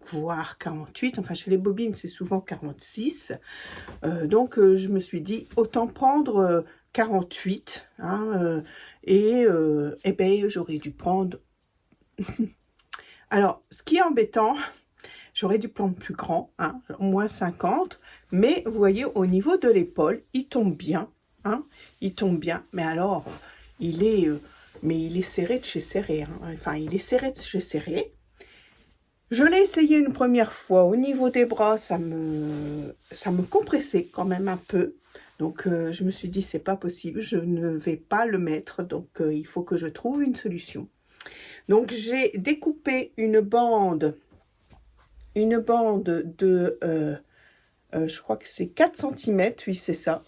voire 48. Enfin, chez les bobines, c'est souvent 46. Donc, je me suis dit, autant prendre 48. Hein, et ben, j'aurais dû prendre... Alors, ce qui est embêtant, j'aurais dû prendre plus grand, hein, au moins 50. Mais, vous voyez, au niveau de l'épaule, il tombe bien. Hein, il tombe bien. Mais alors, il est... mais il est serré de chez serré. Hein. Enfin, il est serré de chez serré. Je l'ai essayé une première fois. Au niveau des bras, ça me compressait quand même un peu. Donc, je me suis dit, c'est pas possible. Je ne vais pas le mettre. Donc, il faut que je trouve une solution. Donc, j'ai découpé une bande de, je crois que c'est 4 cm. Oui, c'est ça.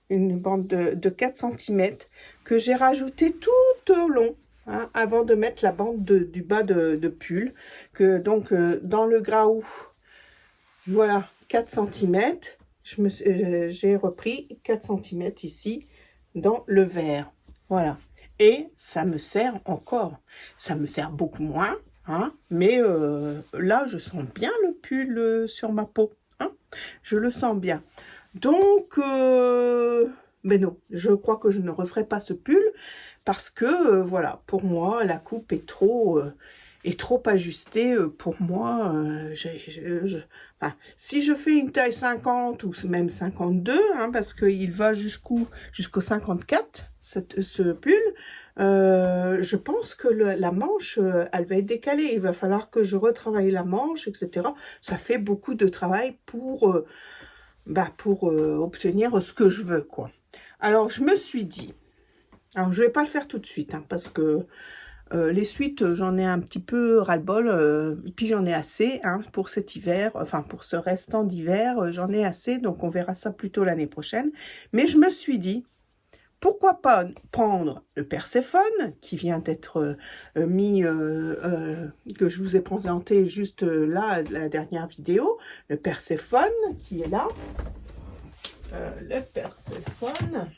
Une bande de 4 cm que j'ai rajouté tout au long. Hein, avant de mettre la bande du bas de pull, que donc dans le graou, voilà, 4 cm, j'ai repris 4 cm ici, dans le vert, voilà, et ça me sert encore, ça me sert beaucoup moins, hein, mais là, je sens bien le pull sur ma peau, hein, je le sens bien, donc, mais non, je crois que je ne referai pas ce pull, parce que, voilà, pour moi, la coupe est trop ajustée. Pour moi, enfin, si je fais une taille 50 ou même 52, hein, parce qu'il va jusqu'au 54, ce pull, je pense que la manche, elle va être décalée. Il va falloir que je retravaille la manche, etc. Ça fait beaucoup de travail pour obtenir ce que je veux, quoi. Alors, je me suis dit... Alors, je ne vais pas le faire tout de suite, hein, parce que les suites, j'en ai un petit peu ras-le-bol, puis j'en ai assez, hein, pour cet hiver, enfin, pour ce restant d'hiver, j'en ai assez, donc on verra ça plutôt l'année prochaine. Mais je me suis dit, pourquoi pas prendre le Perséphone, qui vient d'être mis, que je vous ai présenté juste là, la dernière vidéo, le Perséphone, qui est là, le Perséphone...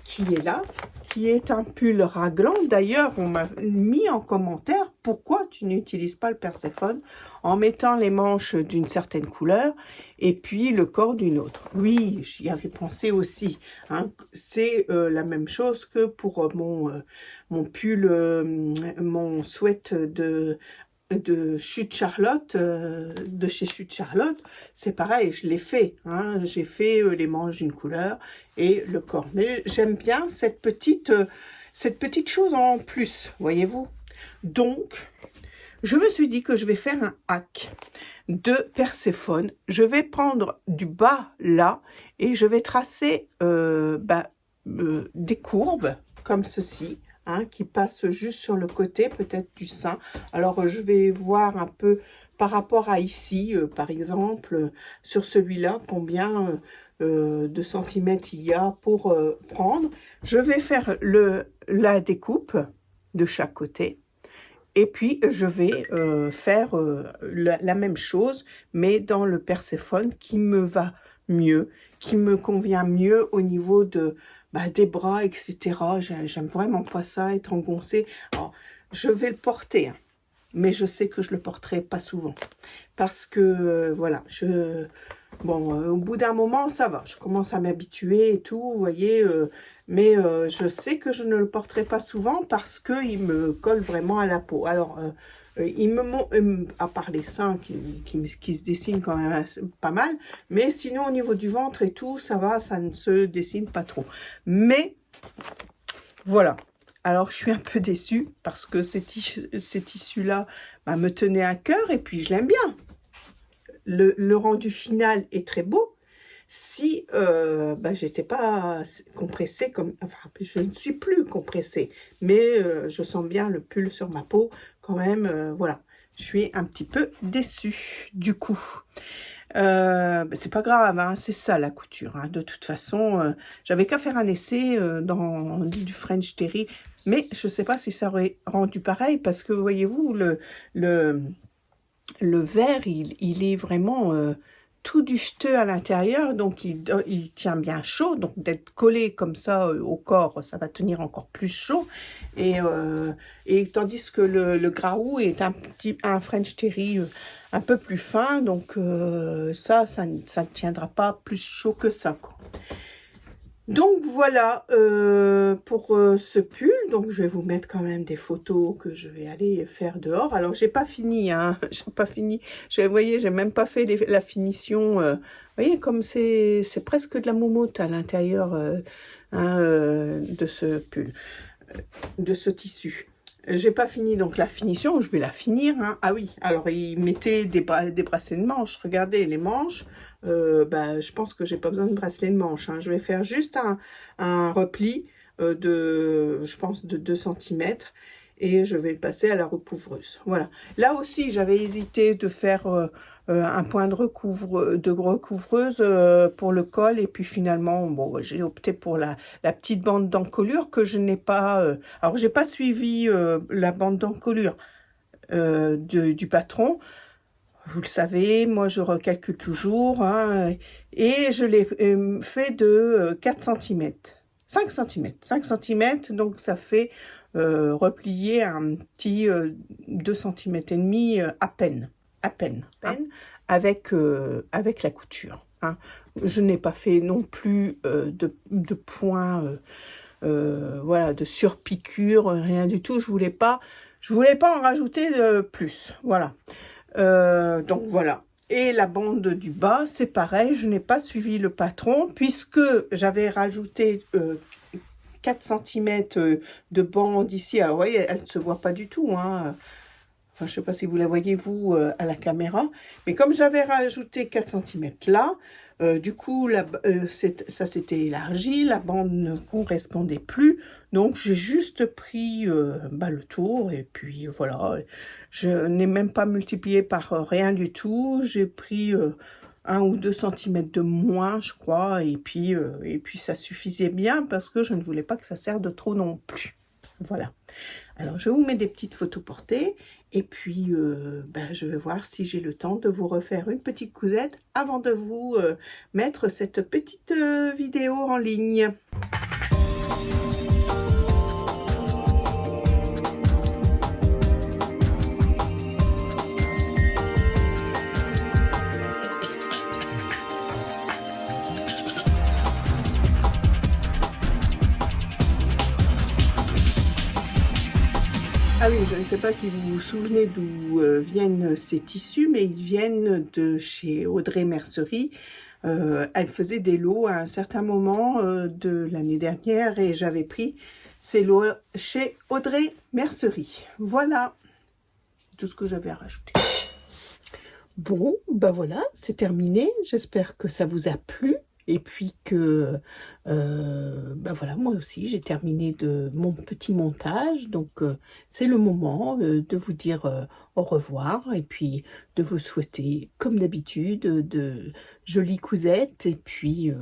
qui est là, qui est un pull raglan. D'ailleurs, on m'a mis en commentaire pourquoi tu n'utilises pas le Perséphone en mettant les manches d'une certaine couleur et puis le corps d'une autre. Oui, j'y avais pensé aussi. Hein. C'est la même chose que pour mon pull, mon sweat de Chute Charlotte, de chez Chute Charlotte, c'est pareil, je l'ai fait, hein, j'ai fait les manches d'une couleur et le corps. Mais j'aime bien cette petite chose en plus, voyez-vous. Donc, je me suis dit que je vais faire un hack de Perséphone. Je vais prendre du bas là et je vais tracer des courbes comme ceci. Hein, qui passe juste sur le côté peut-être du sein. Alors je vais voir un peu par rapport à ici, par exemple, sur celui-là, combien de centimètres il y a pour prendre. Je vais faire la découpe de chaque côté. Et puis, je vais faire la même chose, mais dans le Perséphone qui me va mieux, qui me convient mieux au niveau des bras, etc. J'aime vraiment pas ça, être engoncé. Alors, je vais le porter, hein, mais je sais que je le porterai pas souvent. Parce que, voilà, au bout d'un moment, ça va. Je commence à m'habituer et tout, vous voyez. Mais je sais que je ne le porterai pas souvent parce qu'il me colle vraiment à la peau. Alors, à part les seins qui se dessinent quand même pas mal, mais sinon au niveau du ventre et tout, ça va, ça ne se dessine pas trop. Mais voilà. Alors, je suis un peu déçue parce que ces tissus-là me tenaient à cœur et puis je l'aime bien. Le rendu final est très beau. Si j'étais pas compressée comme... Enfin, je ne suis plus compressée, mais je sens bien le pull sur ma peau quand même. Voilà, je suis un petit peu déçue du coup. C'est pas grave, hein, c'est ça la couture. Hein. De toute façon, j'avais qu'à faire un essai dans du French Terry, mais je sais pas si ça aurait rendu pareil parce que voyez-vous, le vert, il est vraiment... tout duveteux à l'intérieur, donc il tient bien chaud, donc d'être collé comme ça au corps, ça va tenir encore plus chaud, et tandis que le graou est un French Terry un peu plus fin, donc ça ne tiendra pas plus chaud que ça, quoi. Donc voilà pour ce pull. Donc je vais vous mettre quand même des photos que je vais aller faire dehors. Alors j'ai pas fini, hein, j'ai pas fini. Vous voyez, j'ai même pas fait la finition. Vous voyez comme c'est presque de la moumoute à l'intérieur de ce pull, de ce tissu. J'ai pas fini donc la finition, je vais la finir. Hein. Ah oui, alors il mettait des bracelets de manches. Regardez les manches. Je pense que j'ai pas besoin de bracelet de manche. Hein. Je vais faire juste un repli je pense, de 2 cm. Et je vais le passer à la recouvreuse. Voilà. Là aussi, j'avais hésité de faire un point de recouvreuse pour le col. Et puis finalement, bon, j'ai opté pour la petite bande d'encolure que je n'ai pas... alors, j'ai pas suivi la bande d'encolure du patron. Vous le savez, moi, je recalcule toujours. Hein, et je l'ai fait de 4 cm. 5 cm. 5 cm, donc ça fait... replier un petit 2 cm et demi à peine, avec la couture. Hein. Je n'ai pas fait non plus de points, voilà, de surpiqûre, rien du tout. Je voulais pas en rajouter plus. Voilà. Donc voilà. Et la bande du bas, c'est pareil. Je n'ai pas suivi le patron puisque j'avais rajouté 4 cm de bande ici. Alors, vous voyez, elle ne se voit pas du tout. Hein. Enfin, je ne sais pas si vous la voyez, vous, à la caméra. Mais comme j'avais rajouté 4 cm là, du coup, ça s'était élargi. La bande ne correspondait plus. Donc, j'ai juste pris le tour. Et puis, voilà. Je n'ai même pas multiplié par rien du tout. J'ai pris... 1 ou 2 cm de moins, je crois, et puis ça suffisait bien parce que je ne voulais pas que ça serve de trop non plus. Voilà. Alors, je vous mets des petites photos portées, et puis je vais voir si j'ai le temps de vous refaire une petite cousette avant de vous mettre cette petite vidéo en ligne. Ah oui, je ne sais pas si vous vous souvenez d'où viennent ces tissus, mais ils viennent de chez Audrey Mercerie. Elle faisait des lots à un certain moment de l'année dernière et j'avais pris ces lots chez Audrey Mercerie. Voilà, c'est tout ce que j'avais à rajouter. Bon, voilà, c'est terminé. J'espère que ça vous a plu. Et puis que, voilà, moi aussi, j'ai terminé de mon petit montage. Donc, c'est le moment de vous dire au revoir. Et puis, de vous souhaiter, comme d'habitude, de jolies cousettes. Et puis,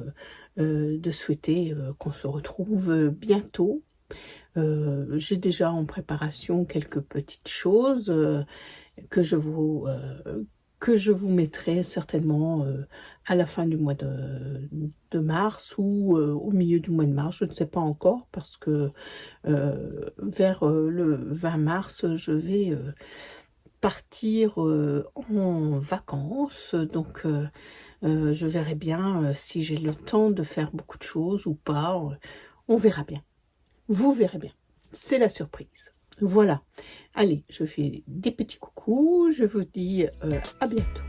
de souhaiter qu'on se retrouve bientôt. J'ai déjà en préparation quelques petites choses que je vous mettrai certainement à la fin du mois de mars ou au milieu du mois de mars, je ne sais pas encore, parce que vers le 20 mars, je vais partir en vacances, donc je verrai bien si j'ai le temps de faire beaucoup de choses ou pas, on verra bien, vous verrez bien, c'est la surprise. Voilà, allez, je fais des petits coucous, je vous dis à bientôt.